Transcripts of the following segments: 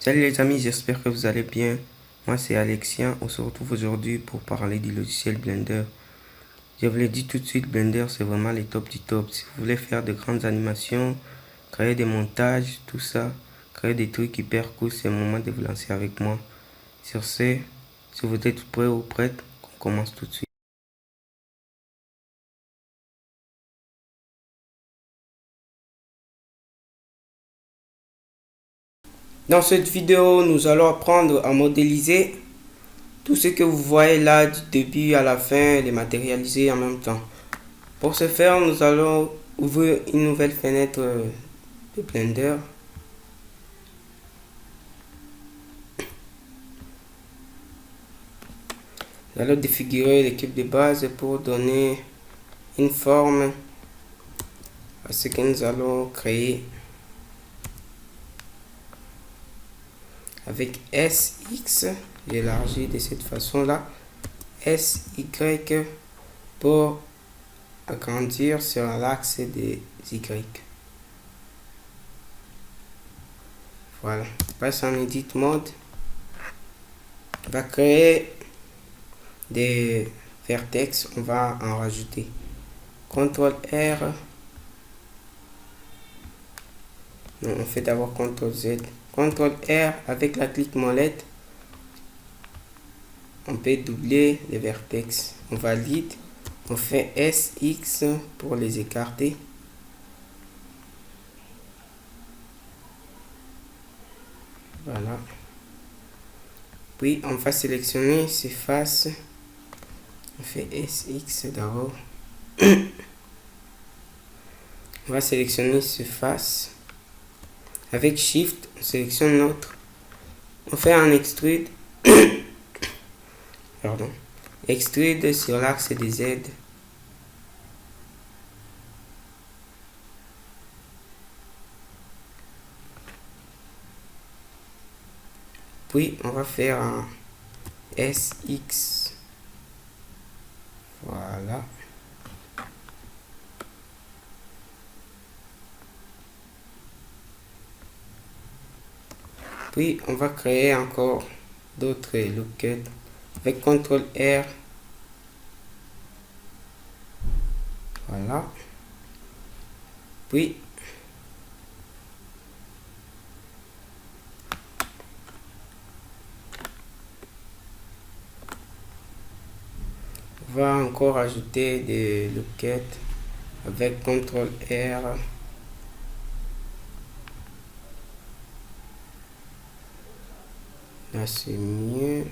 Salut les amis, j'espère que vous allez bien. Moi c'est Alexien, on se retrouve aujourd'hui pour parler du logiciel Blender. Je vous l'ai dit tout de suite, Blender c'est vraiment les top du top. Si vous voulez faire de grandes animations, créer des montages, tout ça, créer des trucs hyper cool, c'est le moment de vous lancer avec moi. Sur ce, si vous êtes prêt ou prête, on commence tout de suite. Dans cette vidéo, nous allons apprendre à modéliser tout ce que vous voyez là du début à la fin, les matérialiser en même temps. Pour ce faire, nous allons ouvrir une nouvelle fenêtre de Blender. Nous allons défigurer l'équipe de base pour donner une forme à ce que nous allons créer. Avec SX, j'élargis de cette façon-là. SY pour agrandir sur l'axe des Y. Voilà. On passe en Edit Mode. On va créer des vertex. On va en rajouter. CTRL R. Non, on fait d'abord CTRL Z. CTRL R avec la clique molette. On peut doubler les vertex. On valide. On fait SX pour les écarter. Voilà. Puis on va sélectionner ces faces. On fait SX d'abord. On va sélectionner ces faces. Avec Shift, on sélectionne l'autre. On fait un extrude. Pardon. Extrude sur l'axe des Z. Puis on va faire un SX. Voilà. Puis on va créer encore d'autres lookouts avec CTRL R. Voilà. Puis on va encore ajouter des lookouts avec CTRL R. Là c'est mieux.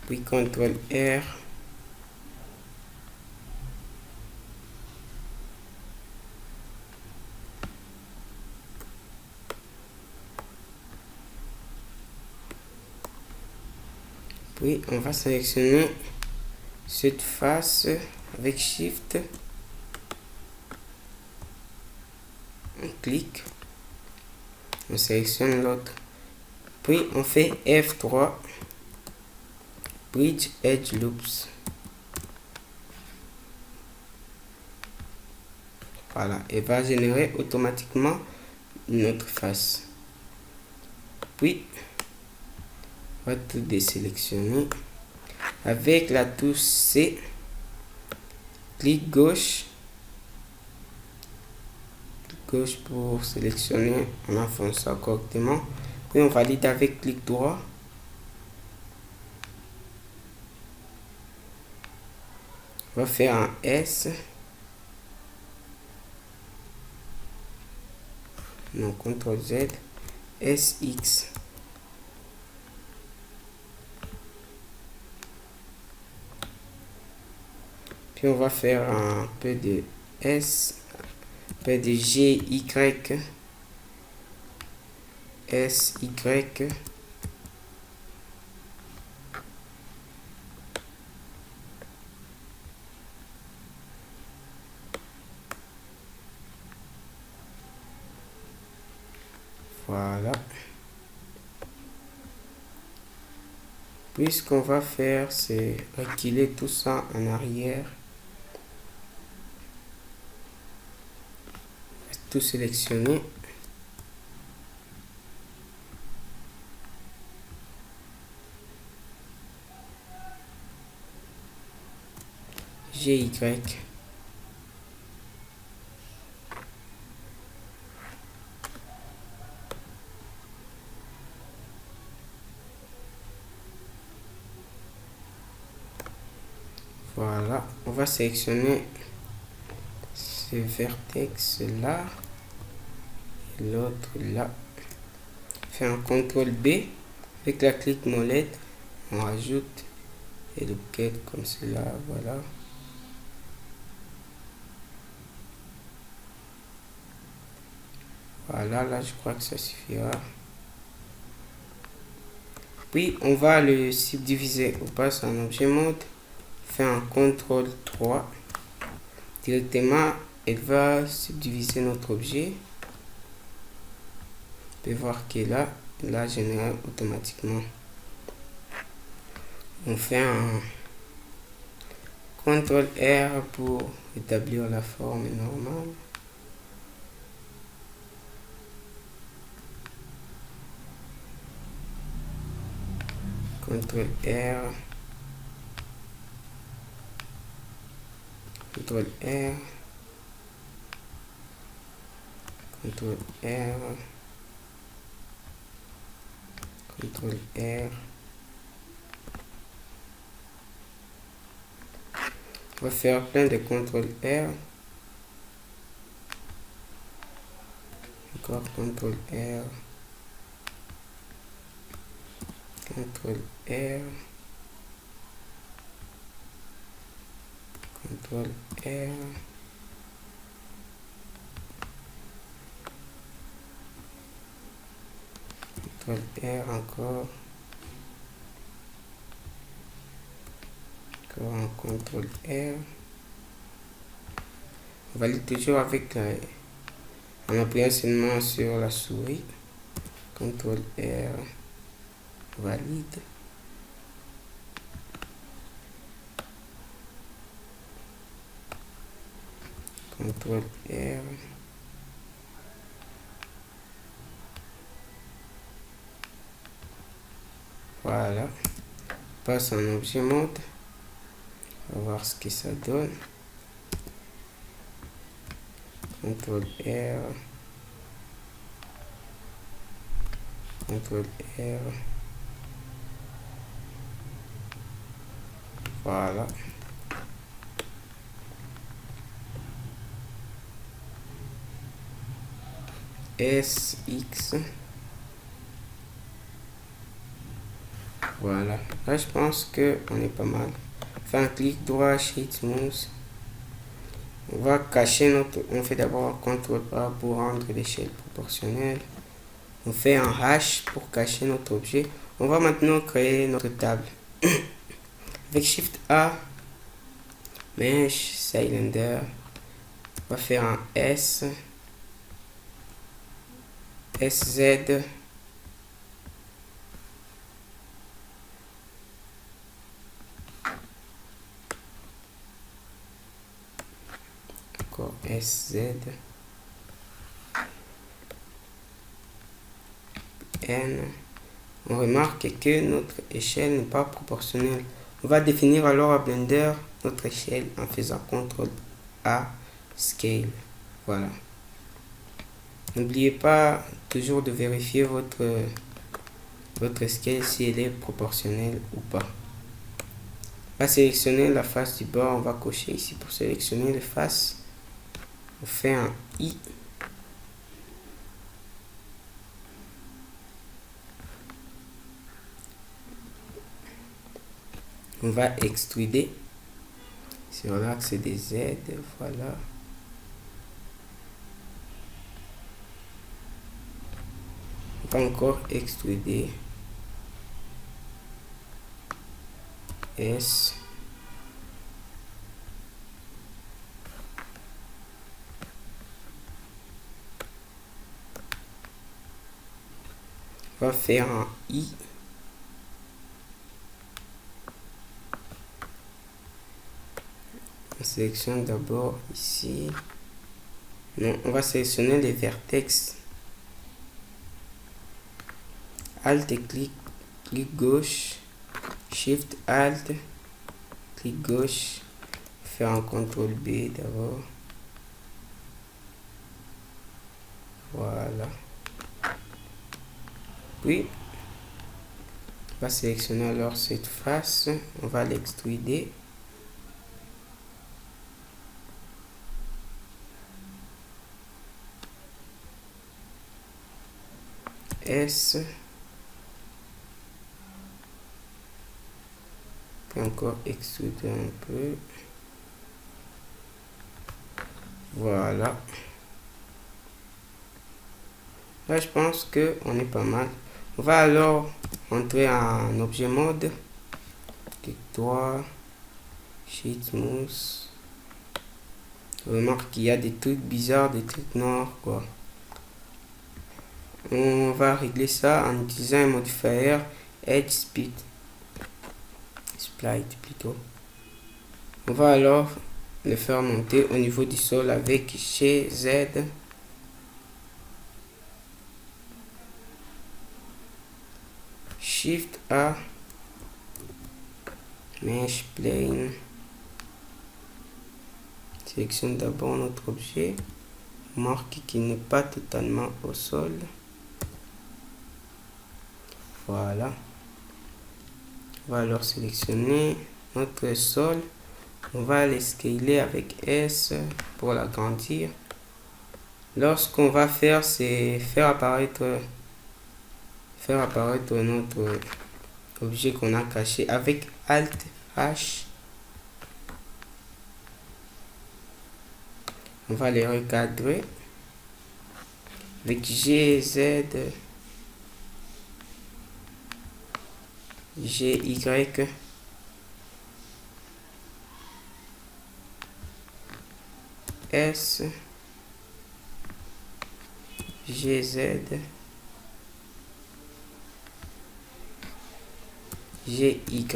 Puis CTRL R. Puis on va sélectionner cette face avec Shift. On clique. On sélectionne l'autre. Puis on fait F3. Bridge Edge Loops. Voilà. Et va générer automatiquement notre face. Puis on va tout désélectionner. Avec la touche C, clic gauche pour sélectionner en enfonçant correctement. Puis on valide avec clic droit. On va faire un S. Non, CTRL Z. SX. Puis on va faire un peu de S, un peu de GY, SY. Voilà. Puis ce qu'on va faire, c'est reculer tout ça en arrière. Tout sélectionner. l'objet Y. Voilà, on va sélectionner ce vertex là et l'autre là. Faire un CTRL B avec la clique molette, on rajoute et le quête comme cela, voilà. Voilà, là je crois que ça suffira. Puis on va le subdiviser. On passe en objet mode, fait un CTRL 3. Directement, elle va subdiviser notre objet. On peut voir qu'elle a là généré automatiquement. On fait un CTRL R pour établir la forme normale. CTRL R. CTRL R. CTRL R. CTRL R. On va faire plein de CTRL R. Encore CTRL R. CTRL R. CTRL R. CTRL R encore. Encore un CTRL R. On valide toujours avec en appuyant seulement sur la souris. CTRL R. Valide. CTRL R. Voilà. Passe en objet mode. On va voir ce que ça donne. CTRL R. CTRL R. Voilà. SX. Voilà. Là, je pense que on est pas mal. Fait un clic droit, Sheet Smooth. On va cacher notre... On fait d'abord un CTRL A pour rendre l'échelle proportionnelle. On fait un hash pour cacher notre objet. On va maintenant créer notre table. Avec Shift A, Mesh, Cylinder. On va faire un S. SZ. Encore SZ. N. On remarque que notre échelle n'est pas proportionnelle. On va définir alors à Blender notre échelle en faisant CTRL A, Scale. Voilà. N'oubliez pas toujours de vérifier votre scale si elle est proportionnelle ou pas. On va sélectionner la face du bord. On va cocher ici pour sélectionner les faces. On fait un I. On va extruder sur l'axe des Z. Voilà. On va encore extruder. S. On va faire un I. On sélectionne d'abord ici. Non, on va sélectionner les vertex. Alt et clic gauche. Shift Alt, clic gauche. faire un CTRL B d'abord. Voilà. Puis, on va sélectionner alors cette face. On va l'extruder. S. Puis encore extruder un peu. Voilà. Là, je pense que on est pas mal. On va alors entrer en objet mode. Clique-toi. Sheet Smooth. Remarque qu'il y a des trucs bizarres, des trucs noirs, quoi. On va régler ça en utilisant un modifier Edge Speed. Split plutôt. On va alors le faire monter au niveau du sol avec GZ. Shift A. Mesh Plane. Sélectionne d'abord notre objet. Marque qu'il n'est pas totalement au sol. Voilà. On va alors sélectionner notre sol. On va les scaler avec S pour l'agrandir. Lorsqu'on va faire, c'est faire apparaître notre objet qu'on a caché avec Alt H. On va les recadrer avec GZ, GY, S, GZ, GY.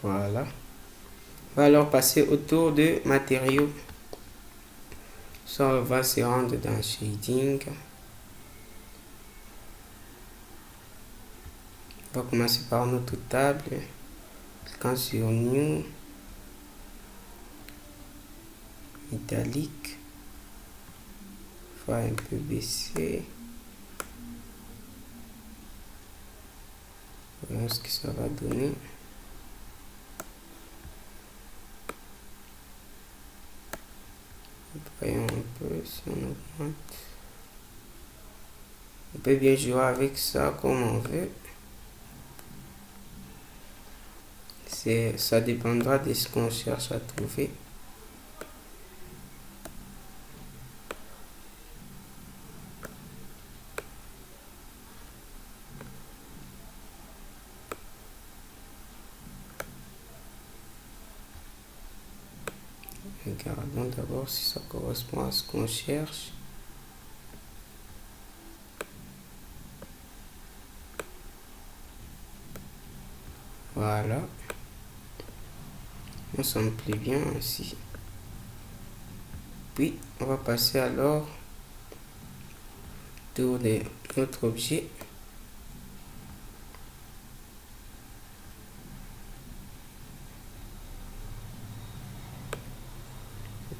Voilà. On va alors passer au tour de matériaux. Ça, on va se rendre dans Shading. On va commencer par notre table. Cliquant sur New. Métallique. On va un peu baisser. Voyons ce que ça va donner. Voyons un peu si on augmente. On peut bien jouer avec ça comme on veut. Ça dépendra de ce qu'on cherche à trouver. Regardons d'abord si ça correspond à ce qu'on cherche. Voilà. Ça me plaît bien ainsi. Puis, on va passer alors autour de notre objet.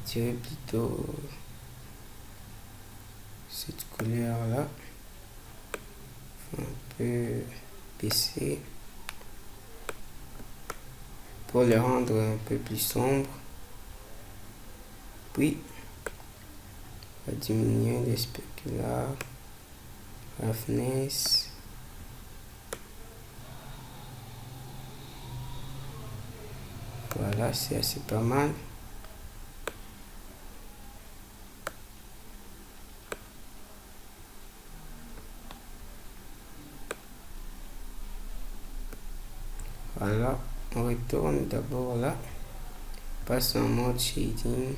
Tirer plutôt cette couleur là. Un peu baisser pour le rendre un peu plus sombre. Puis, on va diminuer les spéculars, roughness. Voilà, c'est assez pas mal. Voilà, on retourne d'abord là, passe en mode shading.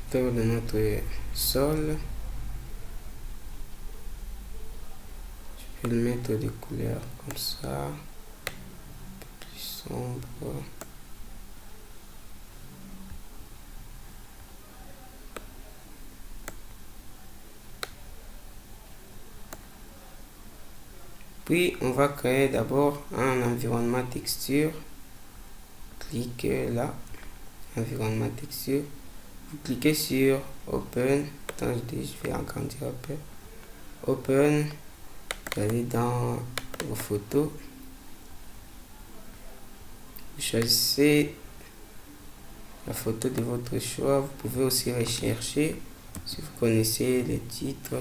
Autour de notre sol, je peux le mettre des couleurs comme ça, un peu plus sombre. Puis on va créer d'abord un environnement texture. Cliquez là, environnement texture. Vous cliquez sur Open. Attends, je vais agrandir un peu. Open. Vous allez dans vos photos. Vous choisissez la photo de votre choix. Vous pouvez aussi rechercher si vous connaissez les titres.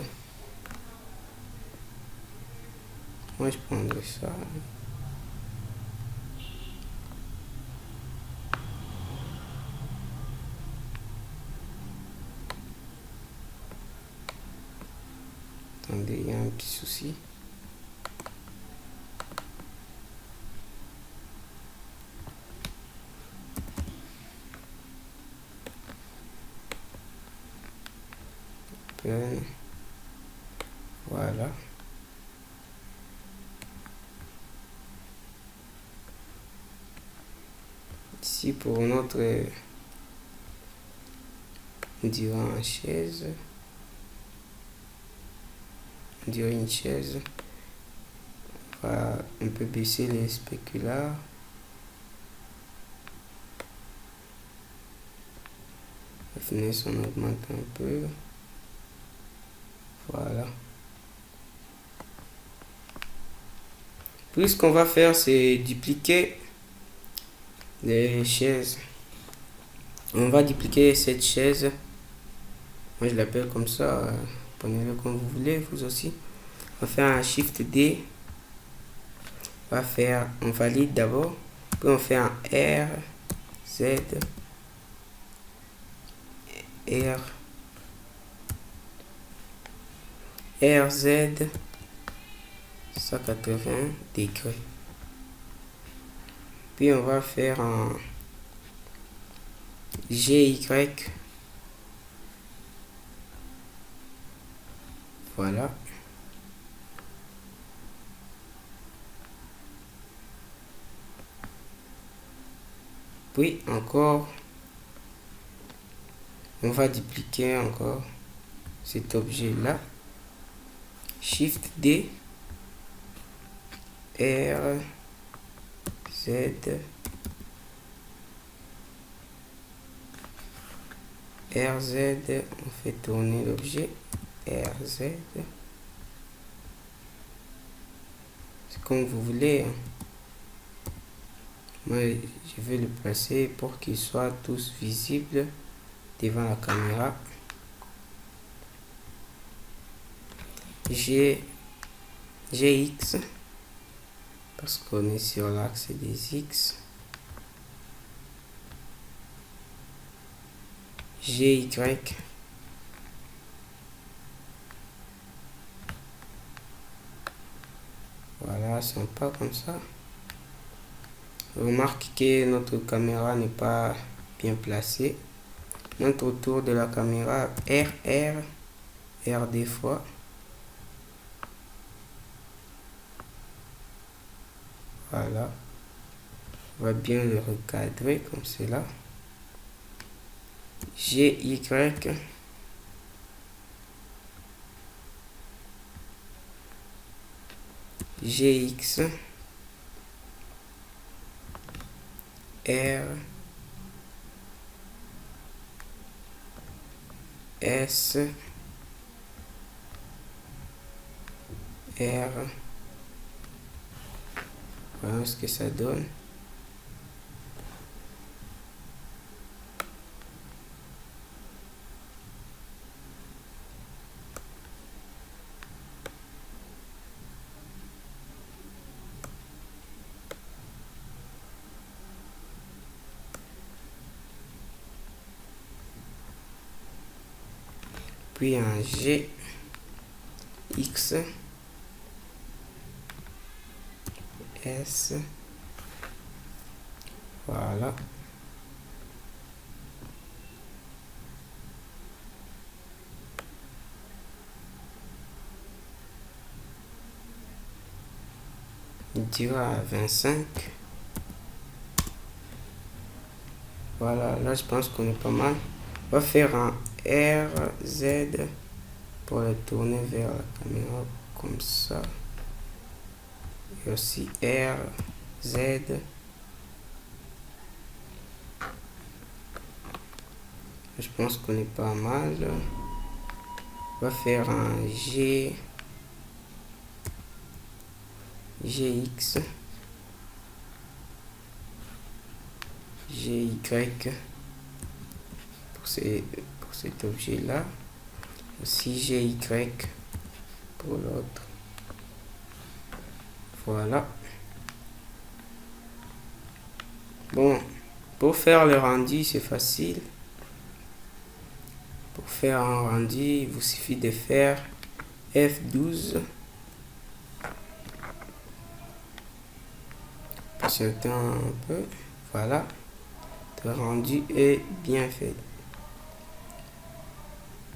Moi, je prendrai ça. Attendez, il y a un petit souci. Voilà. Ici pour notre, on dirait une chaise. On dirait une chaise. On peut baisser les spéculars. La fenêtre, on augmente un peu. Voilà. Puis ce qu'on va faire, c'est dupliquer les chaises. On va dupliquer cette chaise. Moi, je l'appelle comme ça. Prenez-le comme vous voulez, vous aussi. On va faire un Shift D. On valide d'abord. Puis on fait un R, Z, RZ 180 degrés. Puis on va faire un GY. Voilà. Puis encore, on va dupliquer encore cet objet là. Shift D, R, Z, RZ, on fait tourner l'objet, RZ, c'est comme vous voulez. Moi, je vais le placer pour qu'ils soient tous visibles devant la caméra. GX, parce qu'on est sur l'axe des X. GY. Voilà, sympa comme ça. Remarque que notre caméra n'est pas bien placée. Montre autour de la caméra R des fois. Voilà. On va bien le recadrer comme cela. GY. GX. R. S. R. Voilà ce que ça donne. Puis un G, X, S, voilà. On dira à 25. Voilà, là je pense qu'on est pas mal. On va faire un RZ pour le tourner vers la caméra comme ça. et aussi R, Z. Je pense qu'on est pas mal. On va faire un G, GX, GY pour cet objet-là. Aussi GY pour l'autre. Voilà. Bon, pour faire le rendu, c'est facile. Pour faire un rendu, il vous suffit de faire F12. Patientez un peu. Voilà. Le rendu est bien fait.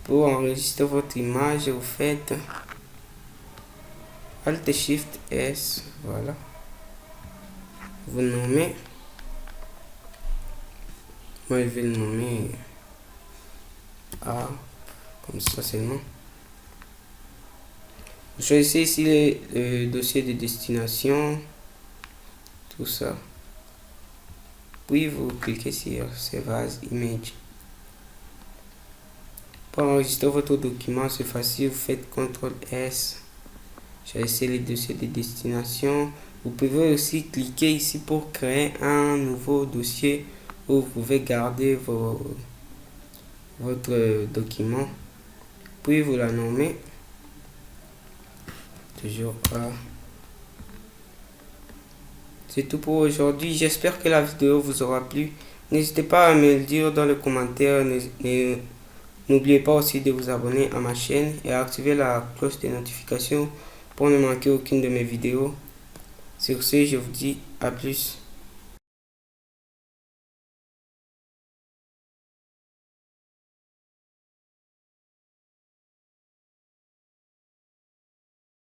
Pour enregistrer votre image, vous faites Alt Shift S. Voilà. Vous nommez. Moi, je vais le nommer A. Comme ça seulement. Vous choisissez ici le dossier de destination. Tout ça. Puis vous cliquez sur Save as Image. Pour enregistrer votre document, c'est facile. Vous faites CTRL S. Choisissez les dossiers de destination. Vous pouvez aussi cliquer ici pour créer un nouveau dossier où vous pouvez garder votre document. Puis vous la nommez. Toujours A. C'est tout pour aujourd'hui. J'espère que la vidéo vous aura plu. N'hésitez pas à me le dire dans les commentaires. N'oubliez pas aussi de vous abonner à ma chaîne et à activer la cloche de notification pour ne manquer aucune de mes vidéos. Sur ce, je vous dis à plus.